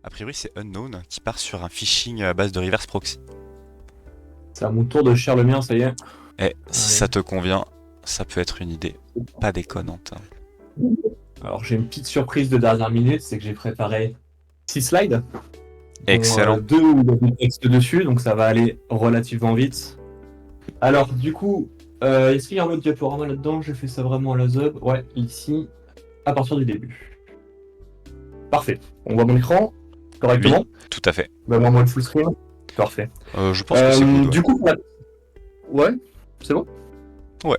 A priori, c'est Unknown qui part sur un phishing à base de reverse proxy. C'est à mon tour de share le mien, ça y est. Et si Allez. ça te convient, ça peut être une idée pas déconnante. Alors j'ai une petite surprise de dernière minute, c'est que j'ai préparé 6 slides, dont Excellent. 2 où il y a du texte dessus, donc ça va aller relativement vite. Alors du coup, est-ce qu'il y a un mode diaporama là-dedans? J'ai fait ça vraiment à la zub. Ouais, ici, à partir du début. Parfait. On voit mon écran Oui, correctement? tout à fait. Bah, moi, le full screen. Parfait. Je pense que c'est good, ouais. Du coup, ouais, c'est bon. Ouais.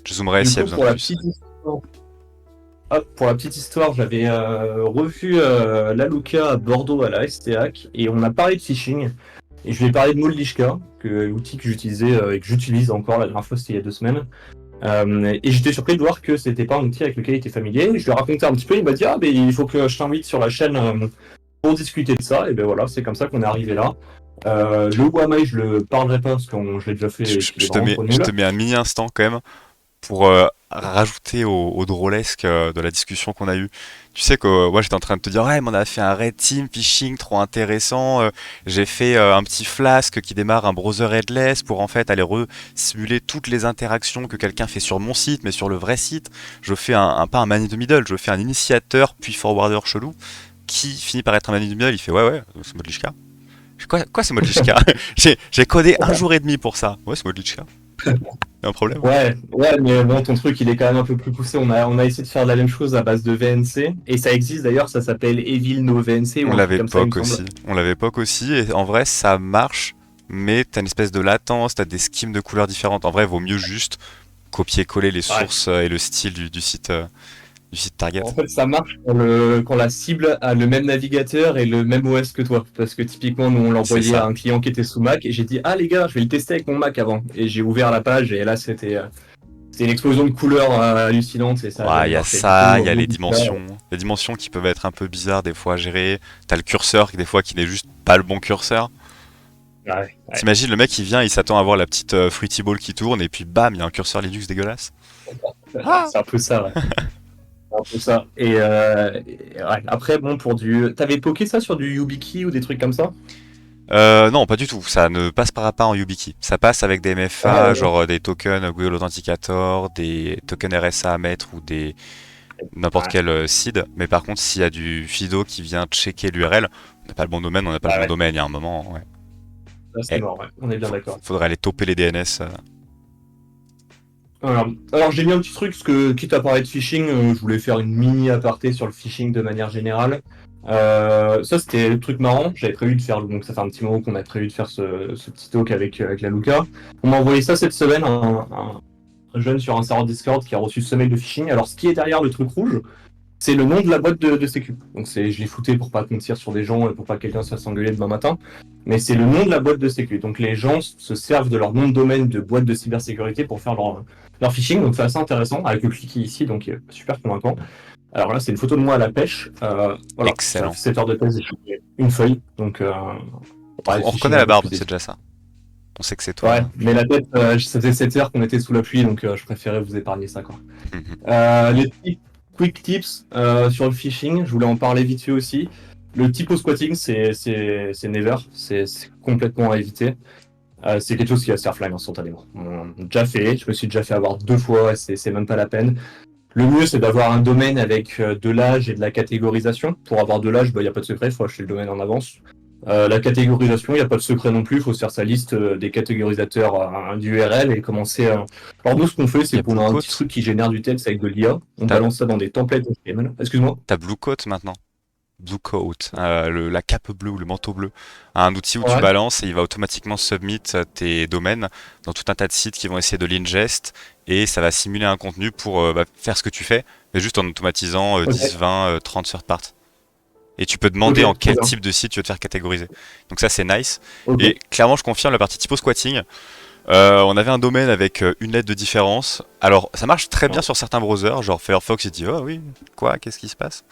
Je zoomerai Du s'il y a coup, besoin pour de la plus. petite histoire, pour la petite histoire, j'avais revu la Luca à Bordeaux à la STAC et on a parlé de phishing. Et je lui ai parlé de Moldishka, l'outil que j'utilisais et que j'utilise encore. La dernière fois, c'était il y a 2 semaines. Et j'étais surpris de voir que c'était pas un outil avec lequel il était familier. Je lui ai raconté un petit peu, il m'a dit ah, mais il faut que je t'invite sur la chaîne pour discuter de ça. Et ben voilà, c'est comme ça qu'on est arrivé là. Le Wamai, je le parlerai pas parce que je l'ai déjà fait et qu'il est vraiment trop Je nul. te mets un mini instant quand même pour rajouter au drôlesque de la discussion qu'on a eue. Tu sais que moi j'étais en train de te dire ouais mais on a fait un red team phishing trop intéressant, j'ai fait un petit flask qui démarre un browser headless pour en fait aller simuler toutes les interactions que quelqu'un fait sur mon site mais sur le vrai site. Je fais pas un man in the middle, je fais un initiateur puis forwarder chelou qui finit par être un man in the middle. Il fait ouais c'est Modlishka. Quoi c'est Modlishka? J'ai codé un jour et demi pour ça. Ouais c'est Modlishka. Y a un problème? Ouais, mais bon, ton truc, il est quand même un peu plus poussé. On a essayé de faire la même chose à base de VNC, et ça existe d'ailleurs, ça s'appelle Evil No VNC ou On un truc l'avait comme ça, il me POC semble. aussi. On l'avait POC aussi, et en vrai, ça marche, mais t'as une espèce de latence, t'as des schemes de couleurs différentes. En vrai, il vaut mieux juste copier-coller les Ouais. sources et le style du site target. En fait, ça marche quand la cible a le même navigateur et le même OS que toi. Parce que typiquement, nous, on C'est l'envoyait à ça. un client qui était sous Mac, et j'ai dit, ah les gars, je vais le tester avec mon Mac avant. Et j'ai ouvert la page, et là, c'était une explosion de couleurs hallucinante, et ça a Ouais, jamais il y a marché. Du coup, ça, il y a nous, les dimensions qui peuvent être un peu bizarres des fois à gérer. T'as le curseur, des fois, qui n'est juste pas le bon curseur. ouais, ouais. T'imagines, le mec, il vient, il s'attend à voir la petite Fruity Ball qui tourne, et puis bam, il y a un curseur Linux dégueulasse. Ah! C'est un peu ça, ouais. C'est un peu ça. Ouais. Après, bon, T'avais poké ça sur du YubiKey ou des trucs comme ça? Non, pas du tout. Ça ne passe pas en YubiKey. Ça passe avec des Ouais, MFA, genre des tokens Google Authenticator, des tokens RSA à mettre ou des n'importe ouais. quel seed. Mais par contre, s'il y a du FIDO qui vient checker l'URL, on n'a pas le bon domaine, on n'a pas le Bah bon ouais, domaine. Il y a un moment, ouais. là c'est Eh, mort, ouais. On est bien d'accord. faudrait aller toper les DNS. Alors, j'ai mis un petit truc, parce que quitte à parler de phishing, je voulais faire une mini aparté sur le phishing de manière générale. Ça, c'était le truc marrant. J'avais prévu de faire, donc ça fait un petit moment qu'on a prévu de faire ce petit talk avec la Luca. On m'a envoyé ça cette semaine, un jeune sur un serveur Discord qui a reçu ce mail de phishing. Alors, ce qui est derrière le truc rouge, c'est le nom de la boîte de sécu. Donc je l'ai fouté pour pas qu'on tire sur des gens et pour pas que quelqu'un se fasse engueuler demain matin. Mais c'est le nom de la boîte de sécu. Donc les gens se servent de leur nom de domaine de boîte de cybersécurité pour faire leur phishing. Donc c'est assez intéressant avec le cliquet ici, donc super convaincant. Alors là, c'est une photo de moi à la pêche. Voilà, ça Excellent. fait 7 heures de thèse et j'ai une feuille. Donc on parlait de On phishing reconnaît un la peu plus barbe, c'est détaillé. déjà ça. On sait que c'est Ouais, toi. mais la tête, ça faisait 7 heures qu'on était sous la pluie, donc je préférais vous épargner ça, quoi. Les petits quick tips sur le phishing, je voulais en parler vite fait aussi. Le typo squatting, c'est never, c'est complètement à éviter. C'est quelque chose qui va se faire flag instantanément. Déjà fait, je me suis déjà fait avoir 2 fois, c'est même pas la peine. Le mieux, c'est d'avoir un domaine avec de l'âge et de la catégorisation. Pour avoir de l'âge, il n'y a pas de secret, il faut acheter le domaine en avance. La catégorisation, il n'y a pas de secret non plus, il faut se faire sa liste des catégorisateurs d'URL et commencer à... Alors nous, ce qu'on fait, Il y c'est a qu'on a un petit Bluecoat. truc qui génère du texte avec de l'IA, on T'as balance ça dans des templates HTML. Excuse-moi. t'as Bluecoat maintenant. Blue Coat, la cape bleue ou le manteau bleu, un outil où tu Ouais. balances et il va automatiquement submit tes domaines dans tout un tas de sites qui vont essayer de l'ingest et ça va simuler un contenu pour faire ce que tu fais, mais juste en automatisant Ok, 10, 20, 30 third part. Et tu peux demander en ok, trop quel bien. type de site tu veux te faire catégoriser. Donc ça c'est nice. Ok. Et clairement je confirme la partie typo squatting. On avait un domaine avec une lettre de différence. Alors, ça marche très bien sur certains browsers, genre Firefox, il dit oh oui, quoi, qu'est-ce qui se passe?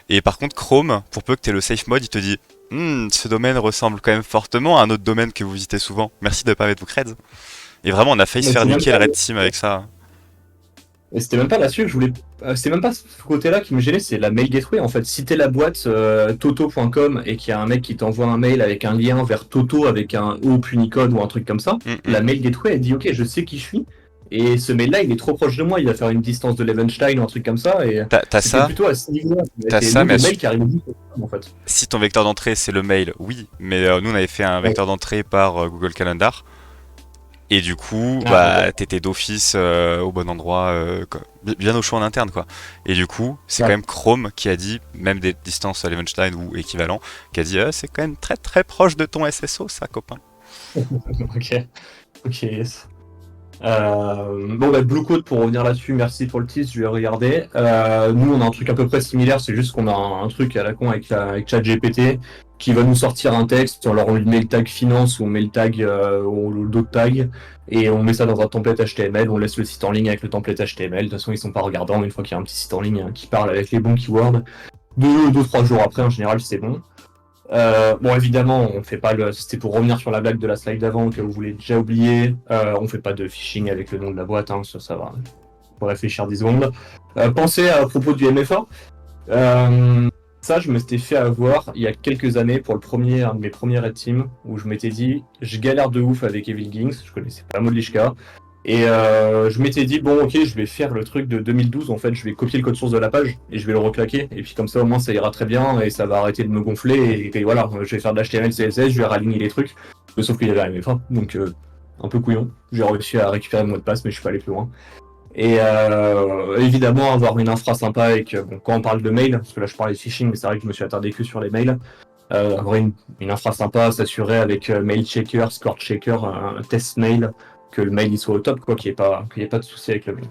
Et par contre, Chrome, pour peu que tu aies le safe mode, il te dit ce domaine ressemble quand même fortement à un autre domaine que vous visitez souvent. Merci de pas mettre vos creds. Et vraiment, on a failli se Mais faire c'est même niquer le pas... Red Team avec ça. Et c'était même pas là-dessus que je voulais. C'est même pas ce côté-là qui me gênait, c'est la mail gateway en fait. Si t'es la boîte toto.com et qu'il y a un mec qui t'envoie un mail avec un lien vers Toto avec un O Punicode ou un truc comme ça, Mm, mm. la mail gateway elle dit ok, je sais qui je suis. Et ce mail-là, il est trop proche de moi, il va faire une distance de Levenstein ou un truc comme ça. Et T'as c'était ça, plutôt à ce niveau-là. t'as C'était ça, nous mais le mail qui arrivait juste en fait. si ton vecteur d'entrée c'est le mail, oui, mais nous on avait fait un Ouais. vecteur d'entrée par Google Calendar. Et du coup, Ah, bah, ok. t'étais d'office au bon endroit, bien au chaud en interne, quoi. Et du coup, c'est quand Ouais. même Chrome qui a dit, même des distances à Levenstein ou équivalent, qui a dit, c'est quand même très très proche de ton SSO, ça, copain. Ok. Ok, yes. Bon, bah, Blue Code, pour revenir là-dessus, merci pour le tease, je vais regarder. Nous, on a un truc à peu près similaire, c'est juste qu'on a un truc à la con avec ChatGPT qui va nous sortir un texte, alors on lui met le tag finance ou on met le tag ou d'autres tags, et on met ça dans un template HTML, on laisse le site en ligne avec le template HTML. De toute façon, ils sont pas regardants, une fois qu'il y a un petit site en ligne qui parle avec les bons keywords. Deux, trois jours après, en général, c'est bon. Bon, évidemment, on fait pas le. C'était pour revenir sur la blague de la slide d'avant que vous voulez déjà oublier. On fait pas de phishing avec le nom de la boîte, hein, ça va. Faut réfléchir 10 secondes. Pensez à propos du MFA. Euh, Ça, je me s'étais fait avoir il y a quelques années pour un de mes premiers Red Team où je m'étais dit, je galère de ouf avec Evil Gings, je connaissais pas Modlishka. Et je m'étais dit, bon, ok, je vais faire le truc de 2012, en fait, je vais copier le code source de la page et je vais le reclaquer. Et puis comme ça, au moins, ça ira très bien et ça va arrêter de me gonfler. Et voilà, je vais faire de l'HTML, CSS, je vais raligner les trucs. Mais sauf qu'il y avait un MFA, donc un peu couillon. J'ai réussi à récupérer le mot de passe, mais je suis pas allé plus loin. Et évidemment, avoir une infra sympa avec, bon, quand on parle de mail, parce que là je parlais de phishing, mais c'est vrai que je me suis attardé que sur les mails, avoir une infra sympa, s'assurer avec mail checker, score checker, un test mail, que le mail il soit au top, quoi, qu'il y ait pas de souci avec le mail.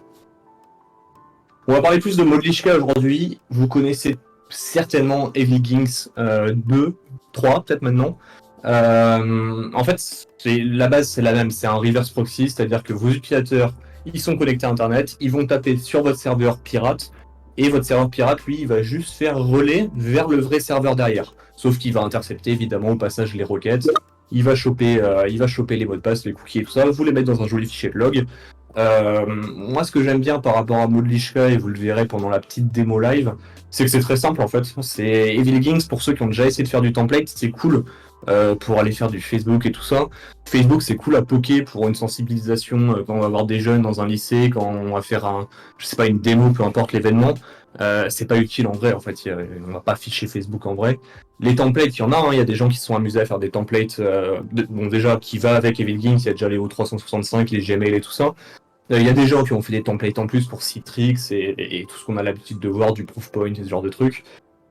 On va parler plus de Modlishka aujourd'hui. Vous connaissez certainement Evil Gings 2, 3 peut-être maintenant. En fait, la base c'est la même, c'est un reverse proxy, c'est-à-dire que vos utilisateurs ils sont connectés à Internet, ils vont taper sur votre serveur pirate, et votre serveur pirate, lui, il va juste faire relais vers le vrai serveur derrière. Sauf qu'il va intercepter évidemment au passage les requêtes, il va choper les mots de passe, les cookies et tout ça, vous les mettre dans un joli fichier de log. Moi, ce que j'aime bien par rapport à Modlishka, et vous le verrez pendant la petite démo live, c'est que c'est très simple en fait. C'est Evil Gings, pour ceux qui ont déjà essayé de faire du template, c'est cool pour aller faire du Facebook et tout ça. Facebook, c'est cool à poker pour une sensibilisation quand on va avoir des jeunes dans un lycée, quand on va faire je sais pas, une démo, peu importe l'événement. C'est pas utile en vrai, en fait. On va pas afficher Facebook en vrai. Les templates, il y en a, hein, il y a des gens qui se sont amusés à faire des templates. Bon, déjà, qui va avec Evil Gings, il y a déjà les O365, les Gmail et tout ça. Il y a des gens qui ont fait des templates en plus pour Citrix et tout ce qu'on a l'habitude de voir, du Proofpoint et ce genre de trucs.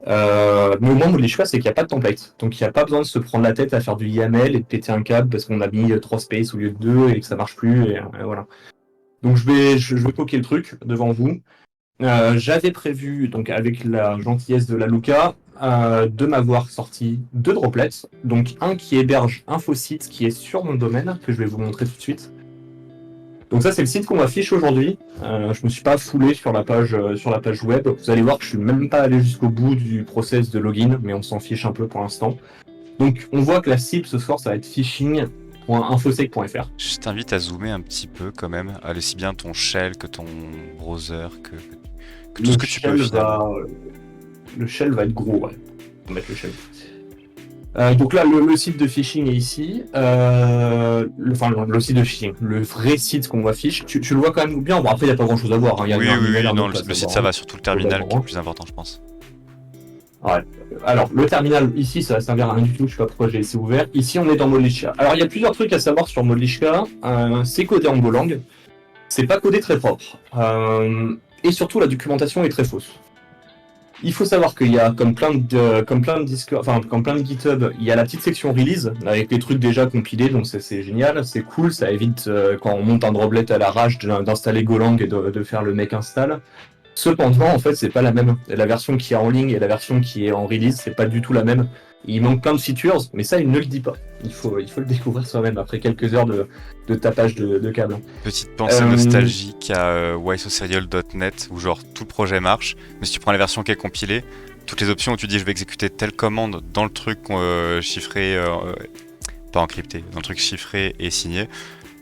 Mais au moins, les choix, c'est qu'il n'y a pas de template. Donc, il n'y a pas besoin de se prendre la tête à faire du YAML et de péter un câble parce qu'on a mis 3 spaces au lieu de 2 et que ça marche plus. Et voilà. Donc, je vais poker le truc devant vous. J'avais prévu, donc avec la gentillesse de la Luca, de m'avoir sorti 2 droplets. Donc, un qui héberge InfoSite qui est sur mon domaine, que je vais vous montrer tout de suite. Donc ça, c'est le site qu'on affiche aujourd'hui. Je me suis pas foulé sur la page web. Vous allez voir que je suis même pas allé jusqu'au bout du process de login, mais on s'en fiche un peu pour l'instant. Donc on voit que la cible ce soir, ça va être phishing.infosec.fr. Je t'invite à zoomer un petit peu quand même, à aussi bien ton shell que ton browser, que tout ce Le que tu peux shell finalement. le shell va être gros, ouais. On va mettre le shell. Donc là, le site de phishing est ici. Le site de phishing, le vrai site qu'on affiche. Tu le vois quand même bien. Bon, après, il n'y a pas grand chose à voir, hein. Il y a Oui, un oui, email, oui, un mot non, de passe le à site voir, ça hein, va, surtout le terminal qui est le globalement. plus important, je pense. Ouais. Alors, le terminal, ici, ça va servir à rien du tout. Je sais pas pourquoi j'ai laissé ouvert. Ici, on est dans Modlishka. Alors, il y a plusieurs trucs à savoir sur Modlishka. C'est codé en Golang. C'est pas codé très propre. Et surtout, la documentation est très fausse. Il faut savoir qu'il y a comme plein de GitHub, il y a la petite section release avec les trucs déjà compilés, donc c'est génial, c'est cool, ça évite quand on monte un droplet à l'arrache d'installer Golang et de faire le make install. Cependant, en fait, c'est pas la même. La version qui est en ligne et la version qui est en release, c'est pas du tout la même. Il manque plein de features, mais ça, il ne le dit pas. Il faut le découvrir soi-même après quelques heures de tapage de câble. Petite pensée Euh, nostalgique à whysocial.net où genre tout le projet marche, mais si tu prends la version qui est compilée, toutes les options où tu dis je vais exécuter telle commande dans le truc chiffré, pas encrypté, dans le truc chiffré et signé, et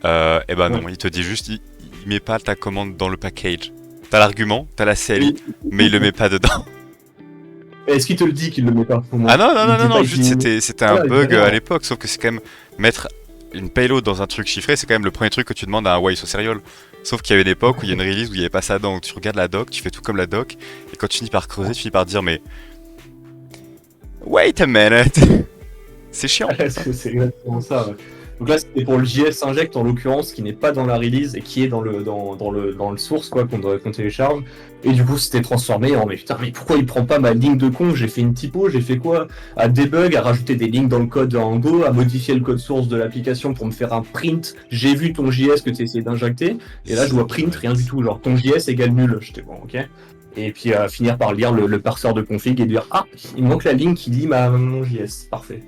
ben ouais. non, il te dit juste il met pas ta commande dans le package. T'as l'argument, t'as la CLI, Et- mais il le met pas dedans. Est-ce qu'il te le dit qu'il le met pas au Ah moins? non, non, Il non, te non, dit pas, non, il juste dit. c'était un Voilà, il dit bug rien. à l'époque, sauf que c'est quand même mettre une payload dans un truc chiffré, c'est quand même le premier truc que tu demandes à un Wise au serial. Sauf qu'il y a une époque où il y a une release où il n'y avait pas ça dedans, donc tu regardes la doc, tu fais tout comme la doc, et quand tu finis par creuser, tu finis par dire mais wait a minute, c'est chiant. C'est exactement ça. Ouais. Donc là, c'était pour le JS Inject en l'occurrence, qui n'est pas dans la release et qui est dans le source quoi qu'on télécharge. Et du coup, c'était transformé en mais putain, mais pourquoi il prend pas ma ligne de conf? J'ai fait une typo, j'ai fait quoi? À debug, à rajouter des lignes dans le code en Go, à modifier le code source de l'application pour me faire un print. J'ai vu ton JS que tu essayé d'injecter, et là je vois print, rien du tout. Genre ton JS égale nul. J'étais bon, ok. Et puis finir par lire le parseur de config et dire ah, il manque la ligne qui lit mon JS. Parfait.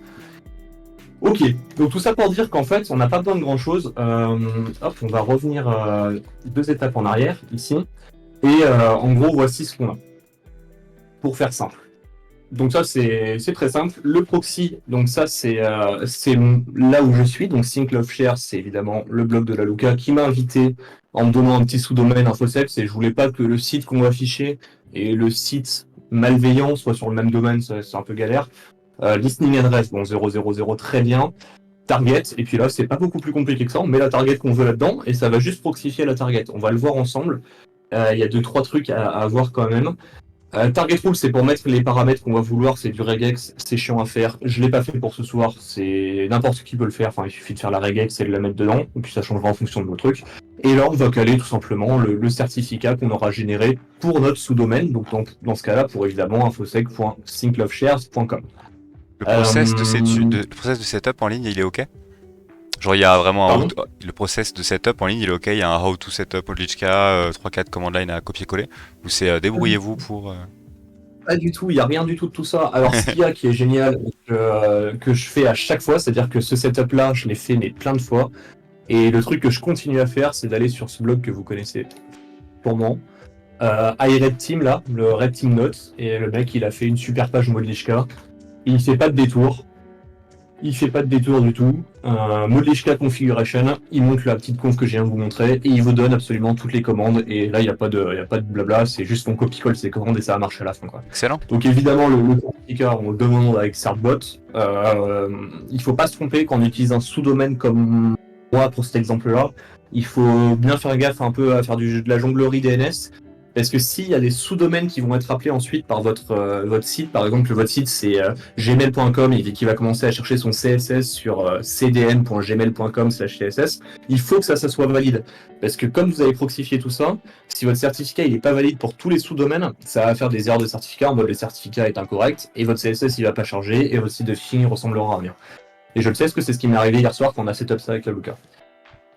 Ok, donc tout ça pour dire qu'en fait, on n'a pas besoin de grand-chose. Hop, on va revenir 2 étapes en arrière, ici. Et en gros, voici ce qu'on a. Pour faire simple. Donc ça, c'est très simple. Le proxy, donc ça, c'est là où je suis. Donc Sync Love Share, c'est évidemment le blog de la Luca qui m'a invité en me donnant un petit sous-domaine InfoSec. Et je voulais pas que le site qu'on va afficher et le site malveillant soient sur le même domaine, c'est un peu galère. Listening address, bon 000, très bien. Target, et puis là c'est pas beaucoup plus compliqué que ça, on met la target qu'on veut là-dedans et ça va juste proxifier la target. On va le voir ensemble. Il y a 2-3 trucs à voir quand même. Target rule, c'est pour mettre les paramètres qu'on va vouloir, c'est du regex, c'est chiant à faire. Je l'ai pas fait pour ce soir, c'est n'importe qui peut le faire, enfin il suffit de faire la regex et de la mettre dedans, et puis ça changera en fonction de nos trucs. Et là on va caler tout simplement le certificat qu'on aura généré pour notre sous-domaine, donc dans ce cas-là pour évidemment infosec.syncloveshares.com. Le process de setup en ligne, il est ok? Genre il y a vraiment Pardon. le process de setup en ligne, il est ok, il y a un how to setup Odlichka, 3-4 command line à copier-coller, ou c'est débrouillez-vous pour... Pas du tout, il n'y a rien du tout de tout ça. Alors, ce qu'il y a qui est génial, que je fais à chaque fois, c'est-à-dire que ce setup-là, je l'ai fait mais plein de fois. Et le truc que je continue à faire, c'est d'aller sur ce blog que vous connaissez sûrement. iRed Team, là, le Red Team Notes. Et le mec, il a fait une super page Modlishka. Il fait pas de détour. Il fait pas de détour du tout. Modlishka Configuration, il monte la petite conf que je viens de vous montrer et il vous donne absolument toutes les commandes. Et là, il y a pas de blabla, c'est juste qu'on copie-colle ses commandes et ça va marcher à la fin, quoi. Excellent. Donc évidemment, le certificat, on le demande avec Certbot. Il faut pas se tromper quand on utilise un sous-domaine comme moi pour cet exemple-là. Il faut bien faire gaffe un peu à faire de la jonglerie DNS. Parce que s'il y a des sous-domaines qui vont être appelés ensuite par votre site, par exemple, votre site c'est gmail.com et qui va commencer à chercher son CSS sur cdn.gmail.com/css, il faut que ça soit valide. Parce que comme vous avez proxifié tout ça, si votre certificat il n'est pas valide pour tous les sous-domaines, ça va faire des erreurs de certificat en mode le certificat est incorrect et votre CSS il va pas charger et votre site de phishing ressemblera à rien. Et je le sais parce que c'est ce qui m'est arrivé hier soir quand on a setup ça avec la Luca.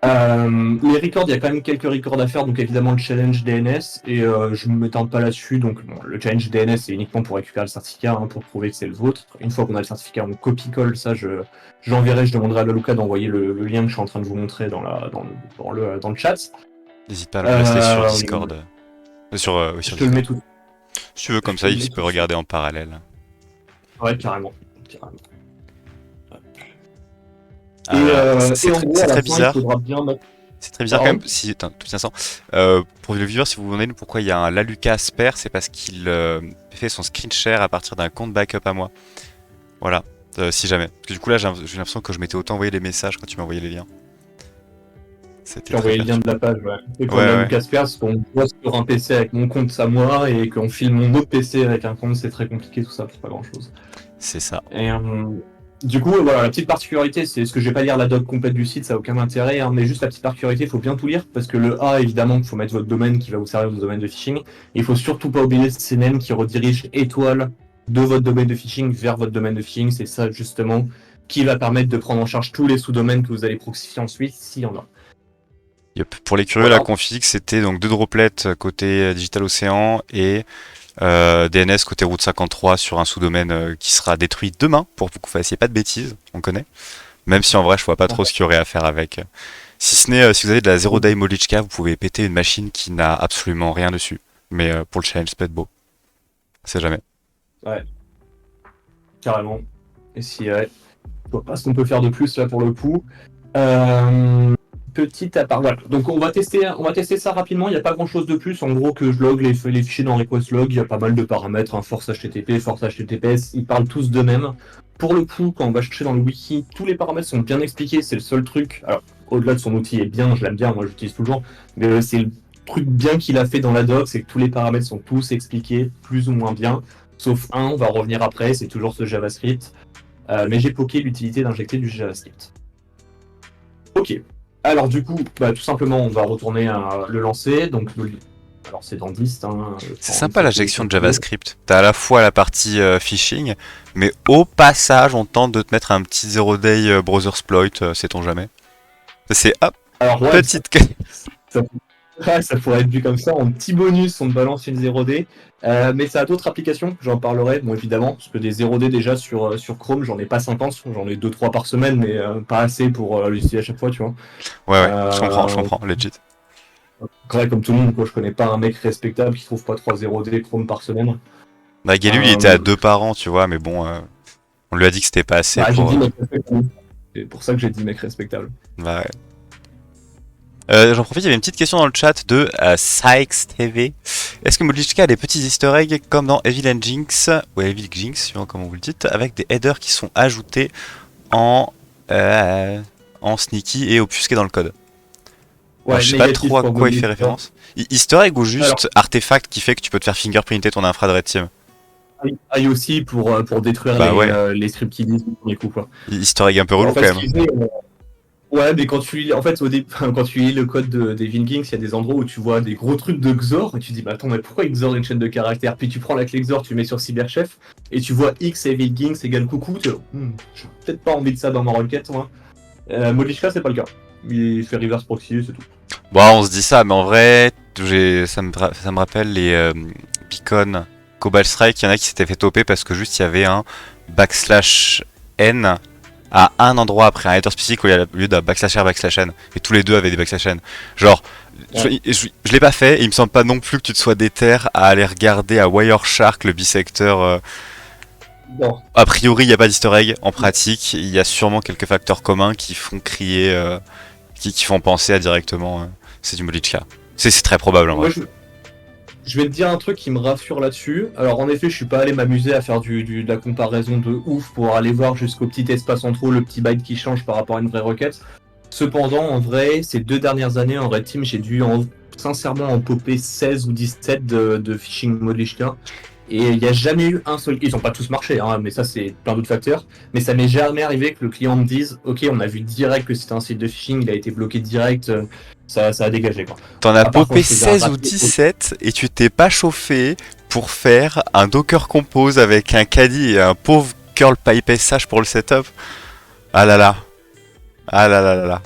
Les records, il y a quand même quelques records à faire, donc évidemment le challenge DNS, et je ne m'étends pas là-dessus, donc bon, le challenge DNS c'est uniquement pour récupérer le certificat, hein, pour prouver que c'est le vôtre. Une fois qu'on a le certificat, on copie-colle, ça j'enverrai, je demanderai à Laluca d'envoyer le lien que je suis en train de vous montrer dans le chat. N'hésite pas à le placer sur Euh, Discord. Oui, je sur te le mets Discord. tout, Si tu veux, comme je te ça, le il mets peut tout de suite. regarder en parallèle. Ouais, carrément. Carrément. C'est Et en gros, c'est à la très fin, il bizarre. faudra bien mettre. C'est très bizarre quand même. Pardon. Si, attends, tout instant. Pour le viewer, si vous vous demandez pourquoi il y a un Laluca Asper, c'est parce qu'il fait son screen share à partir d'un compte backup à moi. Voilà, si jamais. Parce que du coup là, j'ai l'impression que je m'étais autant envoyé les messages quand tu m'as envoyé les liens. C'était J'ai très envoyé le lien de perturbant. la page, ouais. Et Ouais, pour la ouais, Lucas Pers, parce qu'on voit sur un PC avec mon compte à moi et qu'on file mon autre PC avec un compte, c'est très compliqué tout ça pour pas grand chose. c'est ça. Et du coup, voilà, la petite particularité, c'est ce que je vais pas lire la doc complète du site, ça n'a aucun intérêt, hein, mais juste la petite particularité, il faut bien tout lire, parce que le A, évidemment, il faut mettre votre domaine qui va vous servir de domaine de phishing. Et il faut surtout pas oublier le CNAME qui redirige étoile de votre domaine de phishing vers votre domaine de phishing. C'est ça, justement, qui va permettre de prendre en charge tous les sous-domaines que vous allez proxifier ensuite, s'il y en a. Yep. Pour les curieux, la Voilà. config, c'était donc 2 droplets côté Digital Ocean et DNS côté Route 53 sur un sous-domaine qui sera détruit demain pour que vous fassiez pas de bêtises, on connaît. Même si en vrai, je vois pas trop ce qu'il y aurait à faire avec. Si ce n'est, si vous avez de la Zero Day Molichka, vous pouvez péter une machine qui n'a absolument rien dessus. Mais pour le challenge, ça peut être beau. On sait jamais. Ouais, carrément. Et si, ouais, je vois pas ce qu'on peut faire de plus là pour le coup. Euh, petite à part. Voilà. Donc on va tester ça rapidement. Il n'y a pas grand chose de plus. En gros, que je log les fichiers dans request log. Il y a pas mal de paramètres. Hein, force HTTP, force HTTPS. Ils parlent tous d'eux-mêmes. Pour le coup, quand on va chercher dans le wiki, tous les paramètres sont bien expliqués. C'est le seul truc. Alors, au-delà de son outil est bien, je l'aime bien. Moi, j'utilise toujours. Mais c'est le truc bien qu'il a fait dans la doc, c'est que tous les paramètres sont tous expliqués plus ou moins bien. Sauf un, on va revenir après. C'est toujours ce JavaScript. Mais j'ai poké l'utilité d'injecter du JavaScript. Ok. Alors du coup, tout simplement, on va retourner à le lancer. Donc, alors c'est dans Dist. Hein, C'est sympa l'injection de JavaScript. T'as à la fois la partie phishing, mais au passage, on tente de te mettre un petit zero day browser exploit, sait-on jamais. C'est hop, Alors ouais, petite. ça, ça pourrait être vu comme ça. En petit bonus, on te balance une 0D. Mais ça a d'autres applications, j'en parlerai, bon évidemment, parce que des 0D déjà sur Chrome, j'en ai pas 50, j'en ai 2-3 par semaine, mais pas assez pour l'utiliser à chaque fois, tu vois. Ouais, je comprends, legit. Vrai, comme tout le monde, quoi, je connais pas un mec respectable qui trouve pas 3 0D Chrome par semaine. Bah, Galul, il était à 2 par an, tu vois, mais bon, on lui a dit que c'était pas assez J'ai pour. dit mec respectable. C'est pour ça que j'ai dit mec respectable. Bah ouais. J'en profite, il y avait une petite question dans le chat de Sykes TV. Est-ce que Modlichka a des petits easter eggs comme dans Evil and Jinx, ou Evil Jinx, suivant comment vous le dites, avec des headers qui sont ajoutés en, sneaky et obfusqués dans le code? Ouais, je sais pas trop à quoi il fait référence. Easter egg ou juste artefact qui fait que tu peux te faire fingerprinter ton infra de Red Team? IOC pour détruire les scripts qui disent du coup quoi. Easter egg un peu relou en fait, quand même. Ouais, mais quand tu lis, en fait, quand tu lis le code des Vikings, il y a des endroits où tu vois des gros trucs de XOR et tu dis, bah attends, mais pourquoi XOR une chaîne de caractères? Puis tu prends la clé XOR, tu mets sur Cyberchef et tu vois X et Vikings égale coucou. J'ai peut-être pas envie de ça dans ma requête, moi. Modlichka, c'est pas le cas. Il fait reverse proxy, c'est tout. Bon, on se dit ça, mais en vrai, ça me rappelle les beacons Cobalt Strike. Il y en a qui s'étaient fait toper parce que juste il y avait un /n à un endroit après un header spécifique au lieu d'un /r/n. Et tous les deux avaient des /n. Genre, ouais. je l'ai pas fait et il me semble pas non plus que tu te sois déter à aller regarder à Wireshark le bisecteur. Non. A priori, il n'y a pas d'easter egg. En pratique, il y a sûrement quelques facteurs communs qui font crier, qui font penser à directement c'est du Modlichka. C'est très probable en vrai. Je vais te dire un truc qui me rassure là-dessus. Alors en effet, je suis pas allé m'amuser à faire de la comparaison de ouf pour aller voir jusqu'au petit espace en trop, le petit byte qui change par rapport à une vraie requête. Cependant, en vrai, ces 2 dernières années en Red Team, j'ai dû sincèrement en popper 16 ou 17 de phishing Modlichka. Et il n'y a jamais eu un seul. Ils n'ont pas tous marché, hein, mais ça c'est plein d'autres facteurs. Mais ça m'est jamais arrivé que le client me dise, ok, on a vu direct que c'était un site de phishing, il a été bloqué direct. Ça a dégagé quoi. T'en as popé 16 ou 17 et tu t'es pas chauffé pour faire un Docker Compose avec un caddie et un pauvre curl pipe SH pour le setup. Ah là là. Ah là là là là.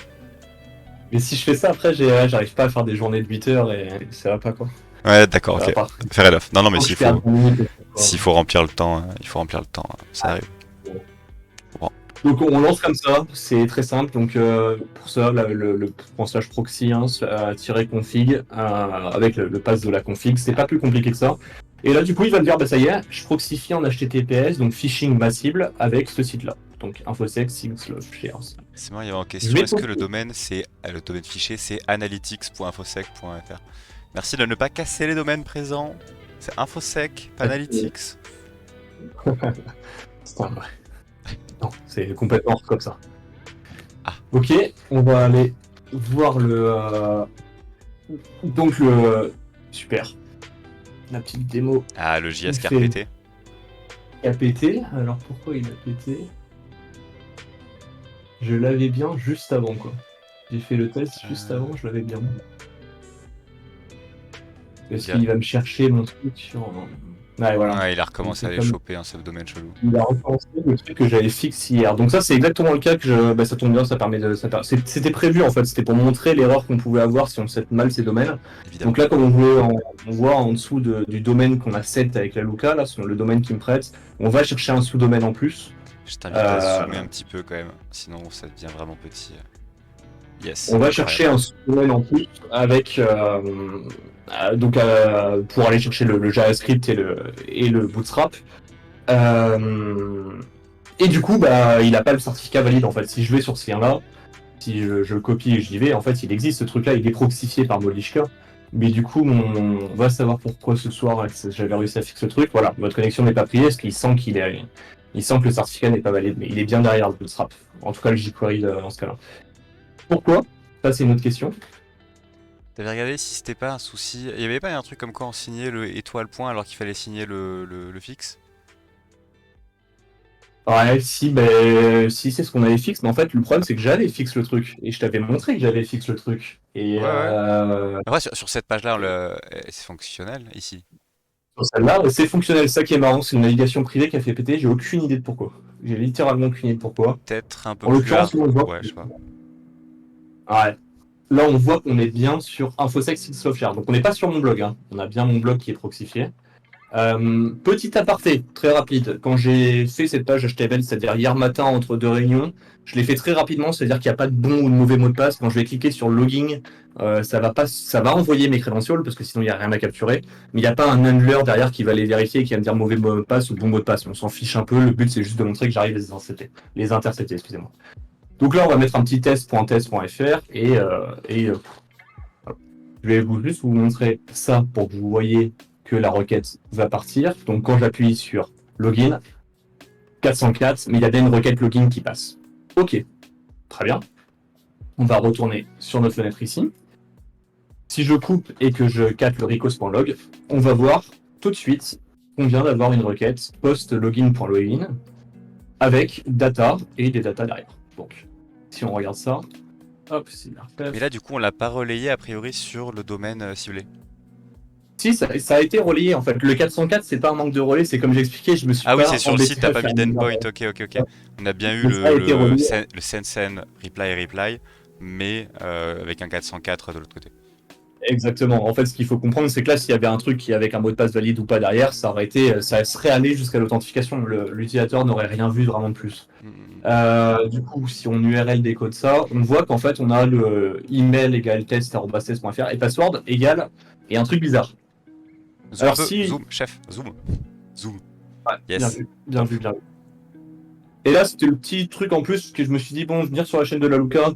Mais si je fais ça après, j'arrive pas à faire des journées de 8 heures et ça va pas quoi. Ouais, d'accord, ok. Fair enough. Non, mais s'il faut remplir le temps, ça arrive. Bon. Donc on lance comme ça, c'est très simple. Donc pour ça, le / proxy -config avec le pass de la config, c'est pas plus compliqué que ça. Et là du coup il va me dire bah ça y est, je proxifie en HTTPS, donc phishing ma cible avec ce site là. Donc infosec shares. C'est moi, il y avait en question, est-ce que le domaine fichier c'est analytics.infosec.fr? Merci de ne pas casser les domaines présents. C'est infosec, pas analytics. Non, c'est complètement comme ça. Ah. Ok, on va aller voir le. Donc le. Super. La petite démo. Ah, le JS qui a pété. Il a pété. Alors pourquoi il a pété? Je l'avais bien juste avant quoi. J'ai fait le test juste avant, je l'avais bien. Est-ce qu'il va me chercher mon truc sur. Ouais, voilà. Ouais, il a recommencé à aller choper un subdomaine chelou. Il a recommencé le truc que j'avais fixé hier. Donc ça, c'est exactement le cas que ça tombe bien, ça permet de. C'était prévu en fait, c'était pour montrer l'erreur qu'on pouvait avoir si on set mal ces domaines. Évidemment. Donc là, comme on voit en dessous du domaine qu'on a set avec la Luca, là, le domaine qui me prête, on va chercher un sous-domaine en plus. Je t'invite à zoomer un petit peu quand même, sinon ça devient vraiment petit. Yes. On va chercher un sous-domaine en plus avec pour aller chercher le JavaScript et le Bootstrap. Et du coup, il n'a pas le certificat valide en fait. Si je vais sur ce lien-là, si je le copie et j'y vais, en fait, il existe ce truc-là, il est proxifié par Molishka. Mais du coup, on va savoir pourquoi ce soir j'avais réussi à fixer le truc. Voilà, votre connexion n'est pas priée parce qu'il sent il sent que le certificat n'est pas valide, mais il est bien derrière le bootstrap. En tout cas, le jQuery dans ce cas-là. Pourquoi? Ça, c'est une autre question. T'avais regardé si c'était pas un souci. Il y avait pas un truc comme quoi on signait le étoile point alors qu'il fallait signer le fixe? Ouais, si c'est ce qu'on avait fixe, mais en fait, le problème, c'est que j'avais fixe le truc. Et je t'avais montré que j'avais fixe le truc. Et Ouais, ouais. Après, sur cette page-là, c'est fonctionnel ici. sur celle-là, c'est fonctionnel. Ça qui est marrant, c'est une navigation privée qui a fait péter. J'ai aucune idée de pourquoi. J'ai littéralement aucune idée de pourquoi. Peut-être un peu En plus l'occurrence, là, on voit. Ouais, je sais pas. Ouais. Là, on voit qu'on est bien sur InfoSec Software. Donc, on n'est pas sur mon blog. Hein. On a bien mon blog qui est proxifié. Petit aparté, très rapide. Quand j'ai fait cette page HTML, c'est-à-dire hier matin entre deux réunions, je l'ai fait très rapidement, c'est-à-dire qu'il n'y a pas de bon ou de mauvais mot de passe. Quand je vais cliquer sur login, ça va envoyer mes credentials parce que sinon il n'y a rien à capturer. Mais il n'y a pas un handler derrière qui va les vérifier et qui va me dire mauvais mot de passe ou bon mot de passe. On s'en fiche un peu. Le but c'est juste de montrer que j'arrive à les intercepter, excusez-moi. Donc là, on va mettre un petit test.test.fr et je vais juste vous montrer ça pour que vous voyez que la requête va partir. Donc quand j'appuie sur login, 404, mais il y a bien une requête login qui passe. Ok, très bien. On va retourner sur notre fenêtre ici. Si je coupe et que je capte le recos.log, on va voir tout de suite qu'on vient d'avoir une requête post-login.login avec data et des data derrière. Donc, si on regarde ça, hop, c'est Mais là, du coup, on l'a pas relayé a priori sur le domaine ciblé. Si, ça a été relayé en fait. Le 404, c'est pas un manque de relais, c'est comme j'expliquais, je me suis Ah oui, pas c'est sur le embêté site, t'as à pas faire mis une d'endpoint. Ok, ok, ok. On a bien eu Donc ça a été relayé. le send, reply, mais avec un 404 de l'autre côté. Exactement. En fait, ce qu'il faut comprendre, c'est que là, s'il y avait un truc qui avec un mot de passe valide ou pas derrière, ça serait allé jusqu'à l'authentification. L'utilisateur n'aurait rien vu vraiment de plus. Du coup, si on URL décode ça, on voit qu'en fait, on a le email égale test@test.fr et password égale et un truc bizarre. Zoom un Alors peu, si, zoom, chef, zoom. Zoom. ouais, bien Yes. vu, bien Top. vu, bien vu. Et là, c'était le petit truc en plus que je me suis dit, bon, venir sur la chaîne de la Luca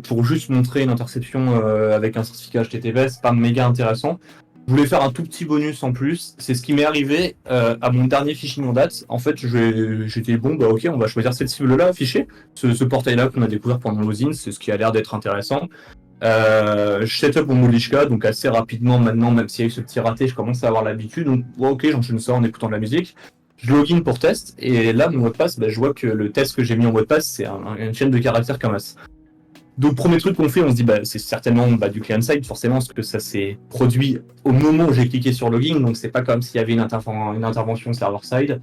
pour juste montrer une interception avec un certificat HTTPS, c'est pas méga intéressant. Je voulais faire un tout petit bonus en plus. C'est ce qui m'est arrivé à mon dernier phishing en date. En fait, j'étais bon, bah ok, on va choisir cette cible-là affichée. Ce portail-là qu'on a découvert pendant l'osine, c'est ce qui a l'air d'être intéressant. Je set up mon Molishka, donc assez rapidement maintenant, même s'il y a eu ce petit raté, je commence à avoir l'habitude. Donc, bon, ok, j'enchaîne ça en écoutant de la musique. Je login pour test, et là, mon mot de passe, bah, je vois que le test que j'ai mis en mot de passe, c'est une chaîne de caractères Canvas. Donc, premier truc qu'on fait, on se dit, bah, c'est certainement du client-side, forcément, parce que ça s'est produit au moment où j'ai cliqué sur login, donc c'est pas comme s'il y avait une intervention server-side.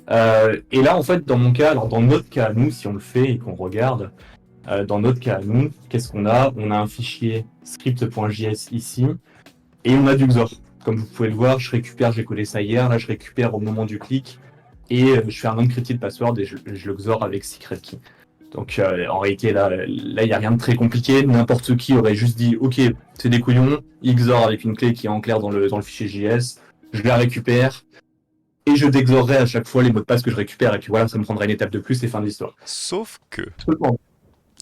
Et là, en fait, dans mon cas, alors dans notre cas, nous, si on le fait et qu'on regarde, dans notre cas, nous, qu'est-ce qu'on a? On a un fichier script.js ici, et on a du XOR. Comme vous pouvez le voir, j'ai codé ça hier, là je récupère au moment du clic, et je fais un encrypted password et je le XOR avec secret key. Donc en réalité, là, il n'y a rien de très compliqué. N'importe qui aurait juste dit, ok, c'est des couillons, XOR avec une clé qui est en clair dans le fichier JS, je la récupère, et je dexorerai à chaque fois les mots de passe que je récupère, et puis voilà, ça me prendra une étape de plus et fin de l'histoire. Sauf que,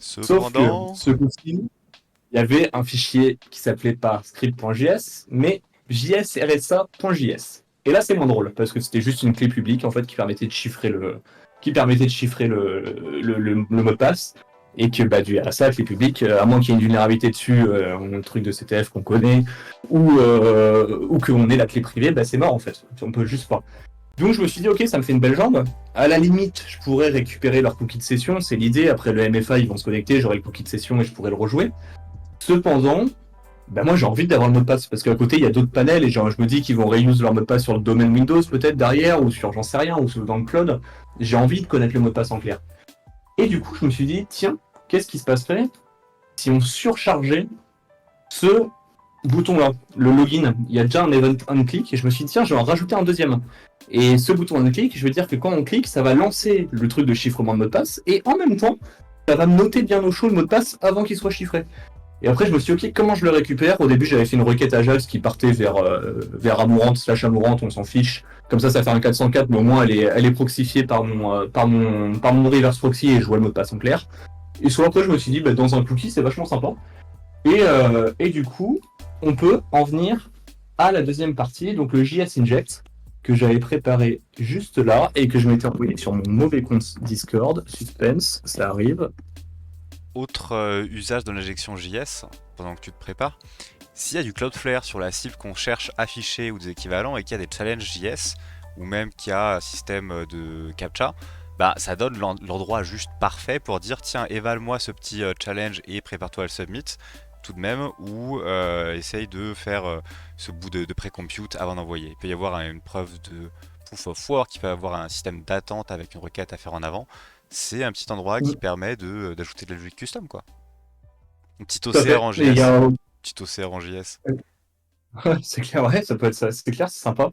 Sauf que cependant, ce coup-ci, il y avait un fichier qui s'appelait pas script.js, mais jsrsa.js. Et là, c'est moins drôle, parce que c'était juste une clé publique, en fait, qui permettait de chiffrer le mot de passe, et que, bah, du RSA, clé publique, à moins qu'il y ait une vulnérabilité dessus, un truc de CTF qu'on connaît, ou qu'on ait la clé privée, bah, c'est mort, en fait. On peut juste pas. Donc, je me suis dit, ok, ça me fait une belle jambe. À la limite, je pourrais récupérer leur cookie de session, c'est l'idée. Après le MFA, ils vont se connecter, j'aurai le cookie de session et je pourrai le rejouer. Cependant, bah moi j'ai envie d'avoir le mot de passe parce qu'à côté il y a d'autres panels et genre, je me dis qu'ils vont reuse leur mot de passe sur le domaine Windows peut-être derrière ou sur j'en sais rien ou dans le cloud. J'ai envie de connaître le mot de passe en clair. Et du coup je me suis dit tiens, qu'est-ce qui se passerait si on surchargeait ce bouton-là, le login? Il y a déjà un event on click et je me suis dit tiens je vais en rajouter un deuxième. Et ce bouton on click, je veux dire que quand on clique, ça va lancer le truc de chiffrement de mot de passe et en même temps ça va me noter bien au chaud le mot de passe avant qu'il soit chiffré. Et après, je me suis dit, ok, comment je le récupère? Au début, j'avais fait une requête Ajax qui partait vers Amourante/Amourante, on s'en fiche. Comme ça fait un 404, mais au moins, elle est proxifiée par mon reverse proxy et je vois le mot de passe en clair. Et sur après, je me suis dit, bah, dans un cookie, c'est vachement sympa. Et du coup, on peut en venir à la deuxième partie, donc le JS Inject, que j'avais préparé juste là et que je m'étais envoyé sur mon mauvais compte Discord. Suspense, ça arrive. Autre usage de l'injection JS, pendant que tu te prépares, s'il y a du Cloudflare sur la cible qu'on cherche afficher ou des équivalents et qu'il y a des challenges JS, ou même qu'il y a un système de captcha, bah ça donne l'endroit juste parfait pour dire tiens, évalue-moi ce petit challenge et prépare-toi à le submit tout de même, ou essaye de faire ce bout de pré-compute avant d'envoyer. Il peut y avoir une preuve de proof of work, il peut y avoir un système d'attente avec une requête à faire en avant. C'est un petit endroit qui permet d'ajouter de la logique custom, quoi. Un petit Tout à OCR fait. en Et il y JS. a... Petit OCR en JS. c'est clair, ouais, ça peut être ça. C'est clair, c'est sympa.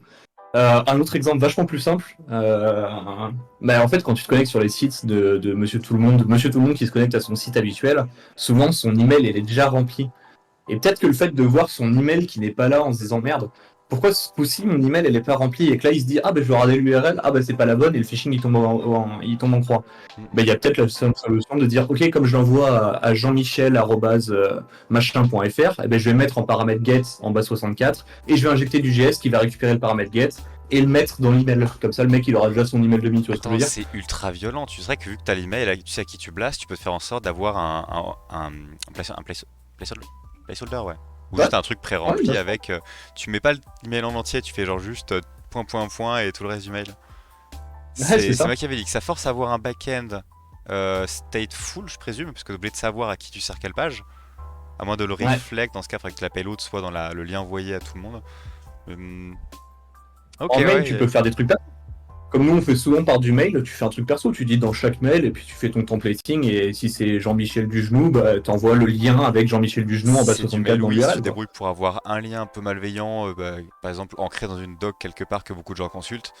Un autre exemple vachement plus simple, bah en fait quand tu te connectes sur les sites de Monsieur Tout le Monde qui se connecte à son site habituel, souvent son email il est déjà rempli. Et peut-être que le fait de voir son email qui n'est pas là en se disant merde, pourquoi ce coup-ci mon email elle est pas remplie et que là il se dit ah ben je vais regarder l'URL, ah ben c'est pas la bonne et le phishing il tombe en croix. Mm. Ben il y a peut-être la solution de dire ok comme je l'envoie à jean-michel machin.fr, eh ben je vais mettre en paramètre get en bas 64 et je vais injecter du JS qui va récupérer le paramètre get et le mettre dans l'email. Comme ça le mec il aura déjà son email de mi, tu vois ce que je Attends, veux dire? c'est ultra violent. Tu sais que vu que t'as l'email, tu sais à qui tu blastes, tu peux te faire en sorte d'avoir placeholder, ouais. Ou Ouais, juste un truc ouais, pré-rempli bien sûr. avec. Tu mets pas l'email en entier, tu fais genre juste point point point et tout le reste du mail. Ouais, c'est C'est ça. machiavélique. Ça force à avoir un back-end stateful, je présume, parce que t'es obligé de savoir à qui tu sers quelle page. À moins de le Ouais. reflect dans ce cas, il faudrait que la payload soit dans le lien envoyé à tout le monde. Hum, Ok, En mail tu peux ouais. faire des trucs. Comme nous, on fait souvent par du mail, tu fais un truc perso, tu dis dans chaque mail, et puis tu fais ton templating, et si c'est Jean-Michel Dugenou, bah, t'envoies le lien avec Jean-Michel Dugenou en bas C'est du 64 mail, dans oui, si tu te l'URL, quoi. débrouilles pour avoir un lien un peu malveillant, par exemple ancré dans une doc quelque part que beaucoup de gens consultent,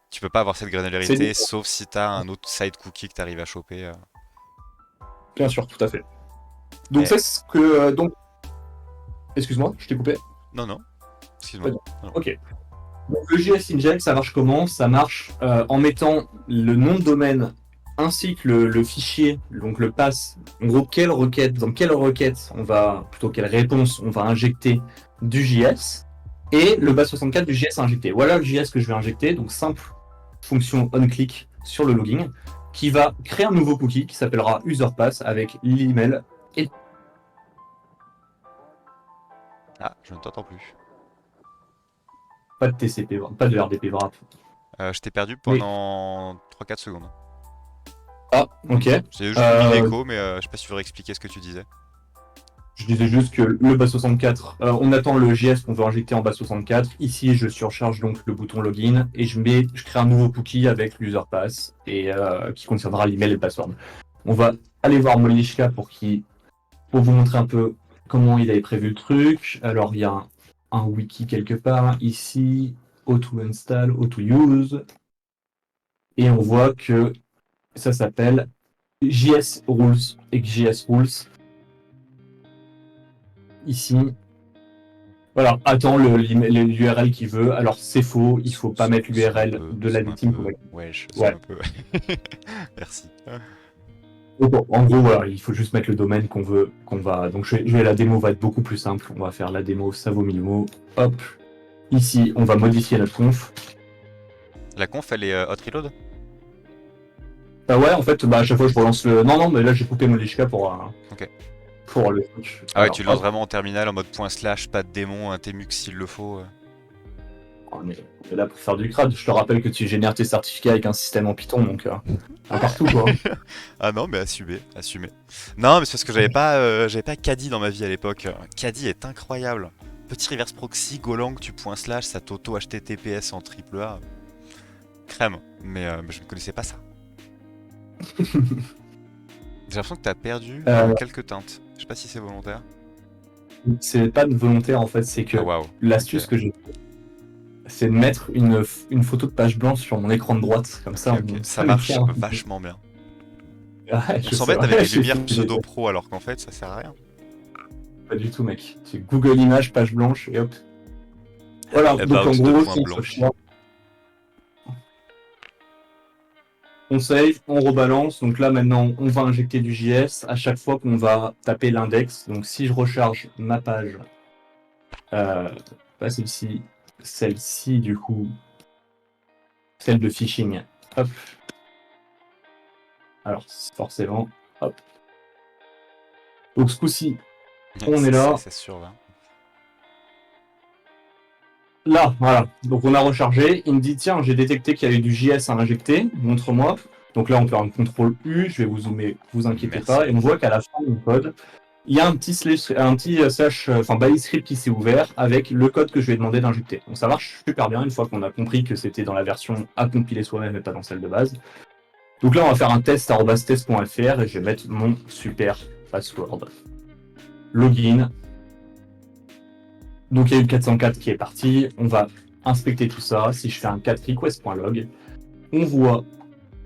tu peux pas avoir cette C'est granularité dit. sauf si t'as un autre side cookie que t'arrives à choper. Bien sûr, tout à fait. Donc Eh, c'est ce que... donc, excuse-moi, je t'ai coupé. non, non, excuse-moi. Vas-y. Non. Ok. Donc le JS Inject, ça marche comment? Ça marche en mettant le nom de domaine ainsi que le fichier, donc le pass. En gros, quelle requête, dans quelle requête on va, plutôt quelle réponse on va injecter du JS et le base 64 du JS à injecter. Voilà le JS que je vais injecter, donc simple fonction onClick sur le login qui va créer un nouveau cookie qui s'appellera userpass avec l'email et Ah, je ne t'entends plus. pas de TCP, pas de RDP wrap. Je t'ai perdu Mais pendant 3-4 secondes. ah, ok. J'ai juste eu l'écho, mais je sais pas si tu veux réexpliquer ce que tu disais. Je disais juste que le bas 64, on attend le JS qu'on veut injecter en bas 64. Ici, je surcharge donc le bouton login et je crée un nouveau cookie avec l'user pass et qui contiendra l'email et le password. On va aller voir Molishka pour vous montrer un peu comment il avait prévu le truc. Alors, il y a un wiki quelque part ici, auto install, auto use, et on voit que ça s'appelle JS rules et que JS rules ici. Voilà, attends l'URL qu'il veut. Alors c'est faux, il faut pas mettre Zoom un l'URL peu, de la zoom un victime pour peu. mettre. Wesh, zoom Ouais. un peu. Merci. Donc, bon, en gros, voilà, il faut juste mettre le domaine qu'on veut, qu'on va. Donc la démo va être beaucoup plus simple. On va faire la démo, ça vaut 1000 mots. Hop. Ici, on va modifier notre conf. La conf, elle est hot reload? Ah ouais, en fait, bah, à chaque fois, je relance le. Non, non, mais là, j'ai coupé Molishka Ok. pour le truc. Ah ouais, tu Alors, le lances hop. vraiment en terminal en mode point slash, pas de démon, un tmux s'il le faut. On est là pour faire du crade. Je te rappelle que tu génères tes certificats avec un système en Python, donc un partout, quoi. Ah non, mais assumé, assumé. Non, mais c'est parce que j'avais pas Caddy dans ma vie à l'époque. Caddy est incroyable. Petit reverse proxy, Golang, tu point slash, ça t'auto HTTPS en triple A. Crème. Mais je ne connaissais pas ça. J'ai l'impression que t'as perdu Euh, quelques teintes. Je sais pas si c'est volontaire. c'est pas de volontaire, en fait, c'est que Ah waouh. Ok. l'astuce que j'ai, c'est de mettre une photo de page blanche sur mon écran de droite. Comme Ok, ça, ok. Ça ça marche m'éclaire un peu. vachement bien. Ouais, On je sais, s'embête avec ouais, les lumières pseudo pro alors qu'en fait ça sert à rien. pas du tout, mec. C'est Google Images, page blanche, et hop. Voilà, donc en About de gros, point si on se blanche. cherche- On save, on rebalance. Donc là, maintenant, on va injecter du JS à chaque fois qu'on va taper l'index. Donc si je recharge ma page, pas celle-ci, du coup, celle de phishing. Hop. Alors, forcément, hop. Donc ce coup-ci, on est là. C'est sûr, hein. Là, voilà. Donc on a rechargé. Il me dit tiens, j'ai détecté qu'il y avait du JS à injecter. Montre-moi. Donc là, on peut faire un contrôle U. Je vais vous zoomer. Vous inquiétez Merci. pas. Et on voit qu'à la fin du code, il y a un petit slash, enfin body script qui s'est ouvert avec le code que je lui ai demandé d'injecter. Donc ça marche super bien une fois qu'on a compris que c'était dans la version à compiler soi-même et pas dans celle de base. Donc là, on va faire un test@test.fr et je vais mettre mon super password. Login. Donc il y a eu le 404 qui est parti. On va inspecter tout ça. Si je fais un cat request.log, on voit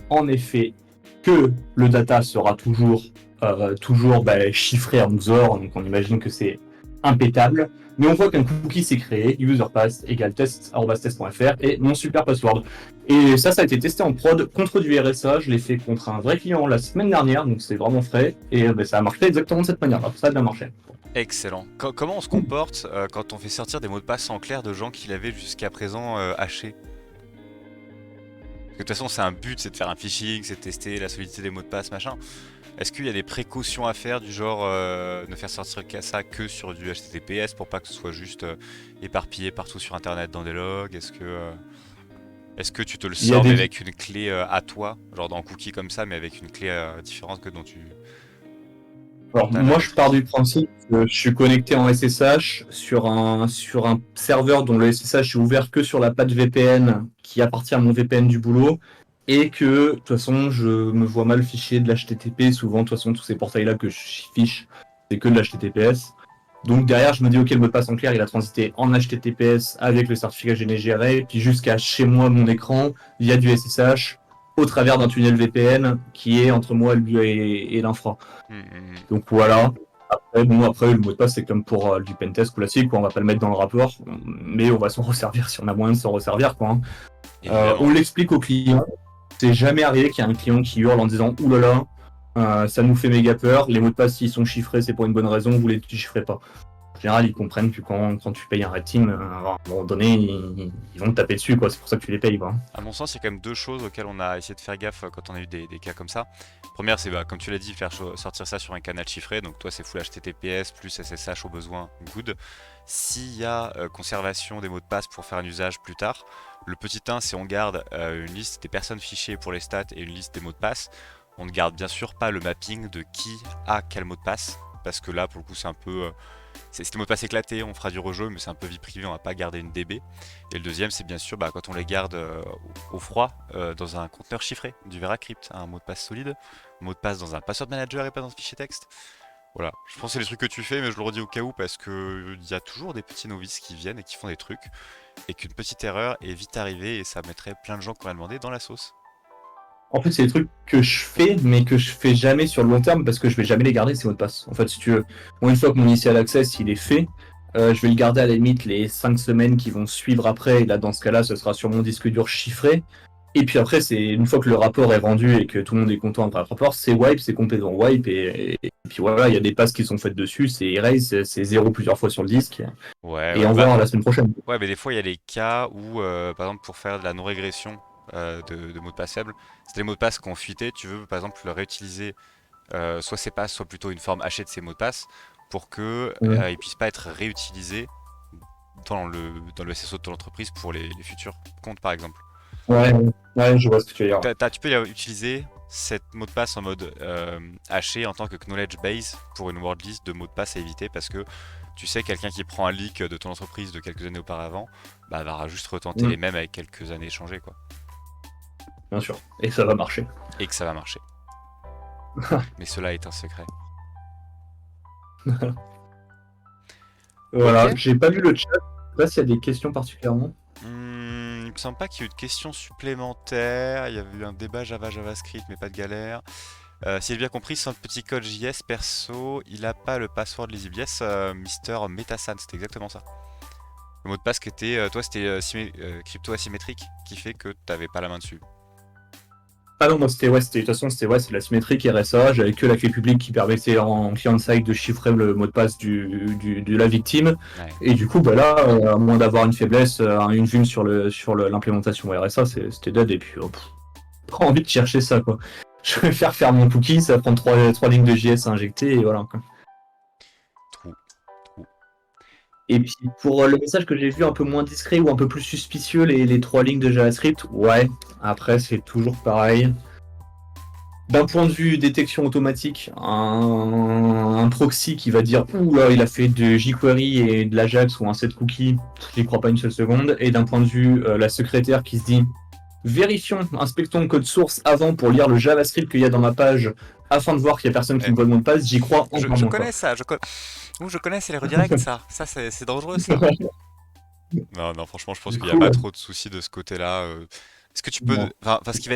en effet que le data sera toujours chiffré en XOR, donc on imagine que c'est impétable. Mais on voit qu'un cookie s'est créé, userpass égale test.fr et mon super password. Et ça a été testé en prod contre du RSA. Je l'ai fait contre un vrai client la semaine dernière, donc c'est vraiment frais. Et ça a marché exactement de cette manière-là. Ça a bien marché. Excellent. Comment on se comporte quand on fait sortir des mots de passe en clair de gens qui l'avaient jusqu'à présent hachés? Parce que de toute façon, c'est un but, c'est de faire un phishing, c'est de tester la solidité des mots de passe, machin. Est-ce qu'il y a des précautions à faire du genre ne faire sortir ça que sur du HTTPS pour pas que ce soit juste éparpillé partout sur internet dans des logs? Est-ce que tu te le Il y a sors mais des avec une clé à toi, genre dans cookie comme ça, mais avec une clé différente que dont Alors, t'as la moi, je pars du maîtrise? principe que je suis connecté en SSH sur un serveur dont le SSH est ouvert que sur la page VPN qui appartient à mon VPN du boulot et que, de toute façon, je me vois mal ficher de l'HTTP. Souvent, de toute façon, tous ces portails-là que je fiche, c'est que de l'HTTPS. Donc, derrière, je me dis, OK, le mot de passe en clair, il a transité en HTTPS avec le certificat GNGRA, puis jusqu'à chez moi, mon écran, via du SSH, au travers d'un tunnel VPN qui est entre moi et l'infra. Donc voilà. Après, le mot de passe, c'est comme pour du pentest classique, quoi. On va pas le mettre dans le rapport, mais on va s'en resservir si on a moyen de s'en resservir, quoi, hein. On Évidemment. l'explique au client. C'est jamais arrivé qu'il y ait un client qui hurle en disant ouh là là, ça nous fait méga peur. Les mots de passe, s'ils sont chiffrés, c'est pour une bonne raison, vous les chiffrez pas. En général, ils comprennent que quand tu payes un red team, à un moment donné, ils vont te taper dessus, quoi. C'est pour ça que tu les payes, quoi. À mon sens, il y a quand même deux choses auxquelles on a essayé de faire gaffe quand on a eu des cas comme ça. Première, c'est comme tu l'as dit, faire sortir ça sur un canal chiffré. Donc toi, c'est full HTTPS plus SSH au besoin, good. S'il y a conservation des mots de passe pour faire un usage plus tard, le petit 1, c'est on garde une liste des personnes fichées pour les stats et une liste des mots de passe. On ne garde bien sûr pas le mapping de qui a quel mot de passe, parce que là, pour le coup, c'est un peu... c'est des mots de passe éclatés, on fera du rejeu, mais c'est un peu vie privée, on va pas garder une DB. Et le deuxième, c'est bien sûr quand on les garde au froid dans un conteneur chiffré, du VeraCrypt, un mot de passe solide, mot de passe dans un password manager et pas dans un fichier texte. Voilà, je pense que c'est les trucs que tu fais, mais je le redis au cas où parce que il y a toujours des petits novices qui viennent et qui font des trucs, et qu'une petite erreur est vite arrivée et ça mettrait plein de gens qui auraient demandé dans la sauce. En fait, c'est des trucs que je fais, mais que je fais jamais sur le long terme parce que je vais jamais les garder, ces mots de passe. En fait, si tu veux, moi, une fois que mon initial access il est fait, je vais le garder à la limite les 5 semaines qui vont suivre après. Et là, dans ce cas-là, ce sera sur mon disque dur chiffré. Et puis après, c'est une fois que le rapport est rendu et que tout le monde est content après le rapport, c'est wipe, c'est complètement wipe. Et puis voilà, il y a des passes qui sont faites dessus, c'est erase, c'est zéro plusieurs fois sur le disque. Ouais, Et ouais, au revoir la semaine prochaine. ouais, mais des fois il y a les cas où, par exemple, pour faire de la non-régression de mots de passe faibles, c'est des mots de passe qu'on fuité, tu veux par exemple le réutiliser soit ces passes, soit plutôt une forme hachée de ces mots de passe, pour que Ouais, ils puissent pas être réutilisés dans le SSO de ton entreprise pour les futurs comptes par exemple. ouais, ouais, je vois ce que tu veux Donc dire. tu peux utiliser cette mot de passe en mode haché en tant que knowledge base pour une word list de mots de passe à éviter parce que tu sais quelqu'un qui prend un leak de ton entreprise de quelques années auparavant va juste retenter Mm, les mêmes avec quelques années échangées quoi. bien sûr. Et ça va marcher. Et que ça va marcher. Mais cela est un secret. Ok. Voilà, j'ai pas vu le chat. Je sais pas s'il y a des questions particulièrement. Il me semble pas qu'il y ait eu de questions supplémentaires. Il y avait eu un débat JavaScript, mais pas de galère. Si j'ai bien compris, sans le petit code JS perso, il a pas le password lisible. Yes, Mister Metasan, c'était exactement ça. Le mot de passe qui était, toi, c'était crypto asymétrique, qui fait que t'avais pas la main dessus. Ah non, moi de toute façon c'était c'est de la symétrique RSA, j'avais que la clé publique qui permettait en client-side de chiffrer le mot de passe de la victime. Ouais. Et du coup, bah là, à moins d'avoir une faiblesse, une vulne sur l'implémentation RSA, c'était dead. Et puis, pas envie de chercher ça, quoi. Je vais faire mon cookie, ça va prendre trois lignes de JS à injecter, et voilà, quoi. Trou. Trou. Et puis pour le message que j'ai vu un peu moins discret ou un peu plus suspicieux, les trois lignes de JavaScript, ouais, après c'est toujours pareil. D'un point de vue détection automatique, un proxy qui va dire ouh là il a fait de jQuery et de l'Ajax ou un set cookie, j'y crois pas une seule seconde. Et d'un point de vue la secrétaire qui se dit vérifions, inspectons le code source avant pour lire le JavaScript qu'il y a dans ma page afin de voir qu'il y a personne qui Eh, me voit le mot de passe, j'y crois encore je moins quoi. connais ça, je connais, c'est les redirects, ça. Ça, c'est dangereux, ça. Non, non, franchement, je pense Du qu'il n'y a coup, pas trop de soucis de ce côté-là. Est-ce que tu peux, non. enfin, ce qui va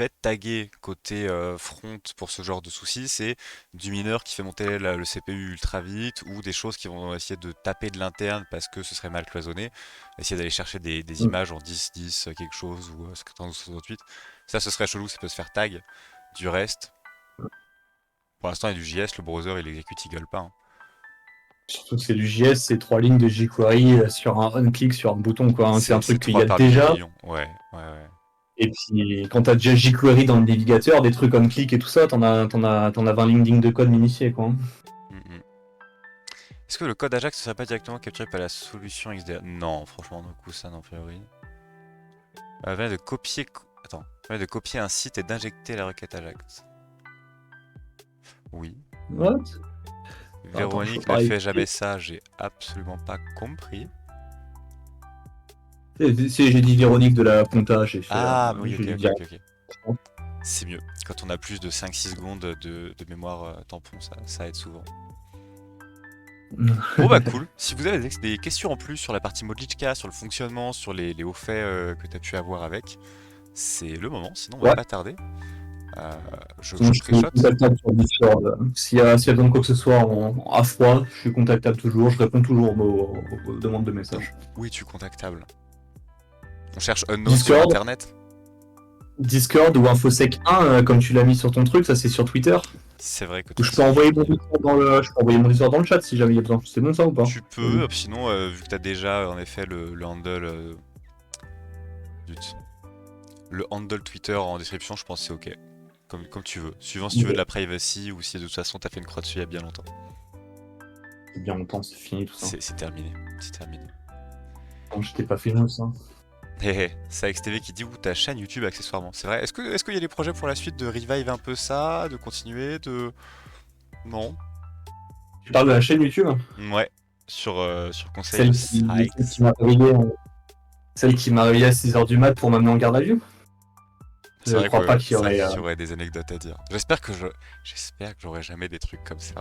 être tagué côté front pour ce genre de soucis, c'est du mineur qui fait monter le CPU ultra vite ou des choses qui vont essayer de taper de l'interne parce que ce serait mal cloisonné, essayer d'aller chercher des images en 10-10, quelque chose ou 72-68. Ça, ce serait chelou, ça peut se faire tag. Du reste, pour l'instant, il y a du JS, le browser il exécute, il gueule pas, hein. Surtout que c'est du JS, c'est trois lignes de jQuery sur un on-click sur un bouton, quoi, hein. C'est un C'est truc qu'il 3 y a par déjà. million. Ouais, ouais, ouais. Et puis, quand t'as déjà jQuery dans le navigateur, des trucs on-click et tout ça, t'en as 20 lignes de code minifiées, quoi. Mm, mm. Est-ce que le code Ajax ne serait pas directement capturé par la solution XDR? Non, franchement, du coup, ça, non, a priori. Vient de copier... Attends. Vient de copier un site et d'injecter la requête Ajax. Oui. What? Attends, je peux Véronique pas ne fait vérifier. jamais ça, j'ai absolument pas compris. J'ai dit Véronique de la Ponta, Ah, oui, ok, j'ai ok, dit ok, ok. C'est mieux. Quand on a plus de 5-6 secondes de mémoire tampon, ça aide souvent. Bon bah cool, si vous avez des questions en plus sur la partie Modlichka, sur le fonctionnement, sur les hauts faits que tu as pu avoir avec, c'est le moment, sinon on va Ouais, pas tarder. Euh, je sinon je suis screenshot. contactable sur Discord. S'il y a besoin de quoi que ce soit à froid, je suis contactable toujours, je réponds toujours aux demandes de messages. Où es-tu contactable? On cherche unknown sur Discord, internet? Discord ou InfoSec 1, comme tu l'as mis sur ton truc, ça c'est sur Twitter. C'est vrai que Ou toi c'est joli. je peux envoyer mon Discord dans le chat si jamais il y a besoin. C'est bon ça ou pas? Tu peux, sinon vu que tu as déjà en effet le handle zut, le handle Twitter en description, je pense que c'est ok. Comme tu veux. Suivant si tu veux de la privacy ou si de toute façon t'as fait une croix dessus il y a bien longtemps. C'est bien longtemps, c'est fini tout ça. C'est terminé. C'est terminé. Non, j'étais pas fait ça. Hé hé, c'est AXTV qui dit ou ta chaîne YouTube accessoirement. C'est vrai. Est-ce qu'il y a des projets pour la suite de revive un peu ça, de continuer, de. Non. Tu parles de la chaîne YouTube? Ouais. Sur conseil de Celle qui, celle Sykes. qui m'a réveillé, celle qui m'a réveillé à 6h du mat pour m'amener en garde à vue? C'est Je vrai crois pas que qu'il y c'est vrai aurait. qu'il y aurait des anecdotes à dire. J'espère que j'aurai jamais des trucs comme ça.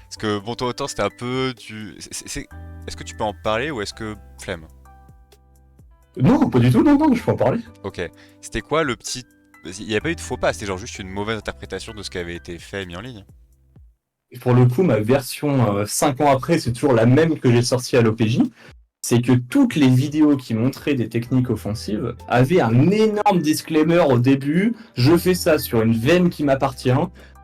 Parce que bon, toi autant c'était un peu du. Est-ce que tu peux en parler ou est-ce que flemme? Non, pas du tout, non, non, je peux en parler. Ok. C'était quoi le petit. Il n'y avait pas eu de faux pas, c'était genre juste une mauvaise interprétation de ce qui avait été fait et mis en ligne. Et pour le coup, ma version 5 ans après, c'est toujours la même que j'ai sortie à l'OPJ. C'est que toutes les vidéos qui montraient des techniques offensives avaient un énorme disclaimer au début. Je fais ça sur une veine qui m'appartient.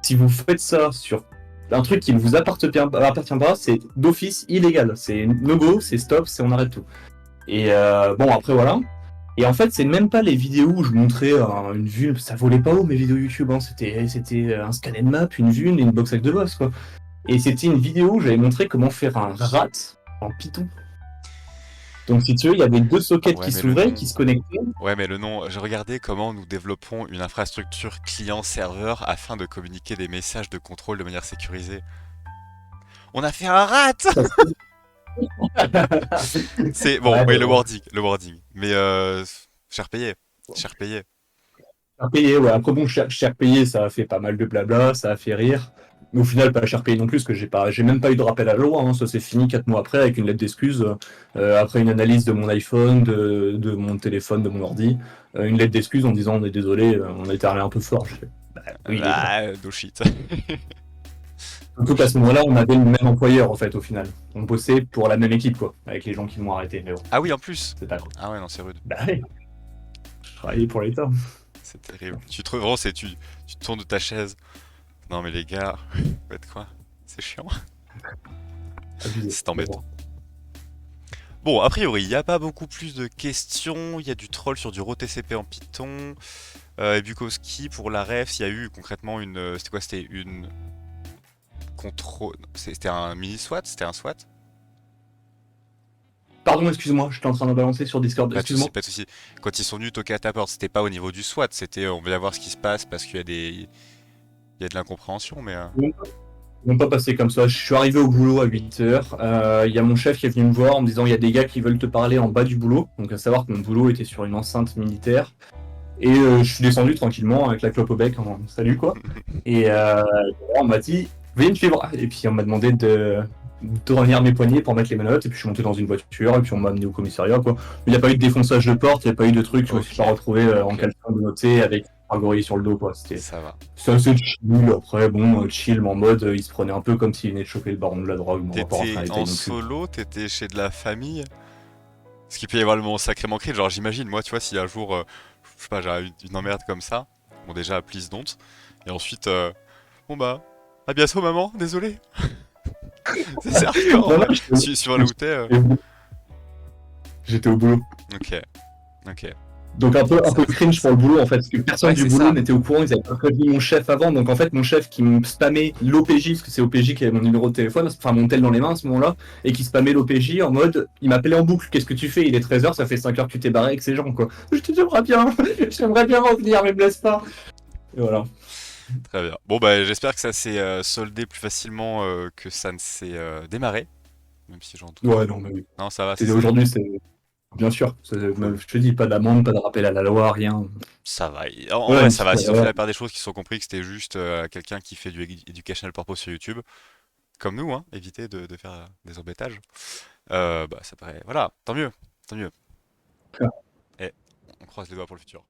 Si vous faites ça sur un truc qui ne vous appartient pas, c'est d'office illégal. C'est no go, c'est stop, c'est on arrête tout. Et bon, après voilà. Et en fait, c'est même pas les vidéos où je montrais une vue, ça volait pas haut mes vidéos YouTube, hein. C'était un scanner de map, une vue et une box avec de boss, quoi. Et c'était une vidéo où j'avais montré comment faire un rat en Python. Donc si tu veux, il y avait deux Ah sockets ouais, qui mais le s'ouvraient, nom. qui se connectaient. Ouais, mais le nom. Je regardais comment nous développons une infrastructure client-serveur afin de communiquer des messages de contrôle de manière sécurisée. On a fait un rat! C'est bon, Ouais, oui, mais bon. le wording. Mais cher payé, cher payé. Cher payé, ouais. Après bon, cher payé, ça a fait pas mal de blabla, ça a fait rire. Mais au final, pas cher payé non plus, parce que j'ai même pas eu de rappel à la loi, hein. Ça s'est fini 4 mois après avec une lettre d'excuse, après une analyse de mon iPhone, de mon téléphone, de mon ordi, une lettre d'excuse en disant on est désolé, on a été allé un peu fort. J'ai fait, bah, oui, Ah, no shit. surtout qu'à ce moment-là, on avait le même employeur en fait au final. On bossait pour la même équipe quoi, avec les gens qui m'ont arrêté. Mais bon, Ah oui, en plus. c'est pas cool. Ah ouais, non, c'est rude. Bah ouais, je travaillais pour l'État. C'est terrible. Tu te vraiment, tu te tournes de ta chaise. Non mais les gars, faites quoi? C'est chiant. Abusé. C'est Mais embêtant. bon. Bon, a priori, il n'y a pas beaucoup plus de questions. Il y a du troll sur du RoTCP en Python. Et Bukowski, pour la ref, il y a eu concrètement une. C'était quoi? C'était une contrôle. C'était un mini SWAT? C'était un SWAT? Pardon, excuse-moi, j'étais en train de balancer sur Discord. Pas de souci, Excuse-moi. pas de souci. Quand ils sont venus toquer à ta porte, c'était pas au niveau du SWAT, c'était on veut voir ce qui se passe parce qu'il y a il y a de l'incompréhension, mais Ils m'ont pas passé comme ça. Je suis arrivé au boulot à 8h. Il y a mon chef qui est venu me voir en me disant il y a des gars qui veulent te parler en bas du boulot. Donc à savoir que mon boulot était sur une enceinte militaire. Et je suis descendu tranquillement avec la clope au bec en salut quoi. Et on m'a dit veuillez me suivre. Et puis on m'a demandé de revenir mes poignets pour mettre les menottes. Et puis je suis monté dans une voiture et puis on m'a amené au commissariat quoi. Il n'y a pas eu de défonçage de porte, il n'y a pas eu de truc. Je me suis ok, pas retrouvé en ok, caleçon de noter avec un gorille sur le dos quoi. ça va. C'est assez chill. Après bon chill mais en mode il se prenait un peu comme s'il venait de choper le baron de la drogue. Mais on va pas rentrer T'étais en en détail non plus. solo, t'étais chez de la famille? Ce qui peut y avoir le moment sacrément cringe, genre j'imagine, moi tu vois, si un jour, je sais pas, j'ai une emmerde comme ça, bon déjà, please don't, et ensuite, bon bah, à bientôt maman, désolé, c'est hardcore en Non, non, vrai, suivant là où t'es, j'étais au boulot. ok, ok, Donc un peu cringe pour le boulot en fait, parce que personne ouais du c'est boulot ça, n'était au courant, ils avaient pas prévenu mon chef avant, donc en fait mon chef qui me spammait l'OPJ, parce que c'est OPJ qui avait mon numéro de téléphone, enfin mon tel dans les mains à ce moment-là, et qui spammait l'OPJ en mode, il m'appelait en boucle, qu'est-ce que tu fais? Il est 13h, ça fait 5 heures que tu t'es barré avec ces gens quoi. Je te j'aimerais bien, j'aimerais bien revenir, mais me laisse pas. Et voilà. très bien. Bon bah j'espère que ça s'est soldé plus facilement que ça ne s'est démarré, même si j'en doute un Ouais peu. non mais oui. Non ça va, C'est c'est aujourd'hui c'est bien sûr, cool. je te dis pas d'amende, pas de rappel à la loi, rien. Ça va. En Voilà, vrai, une ça petite va. S'ils ont fait erreur. la part des choses, qu'ils se sont compris que c'était juste quelqu'un qui fait du educational purpose sur YouTube, comme nous, hein, éviter de faire des embêtages. Bah, ça paraît. Voilà, tant mieux. Tant mieux. Et on croise les doigts pour le futur.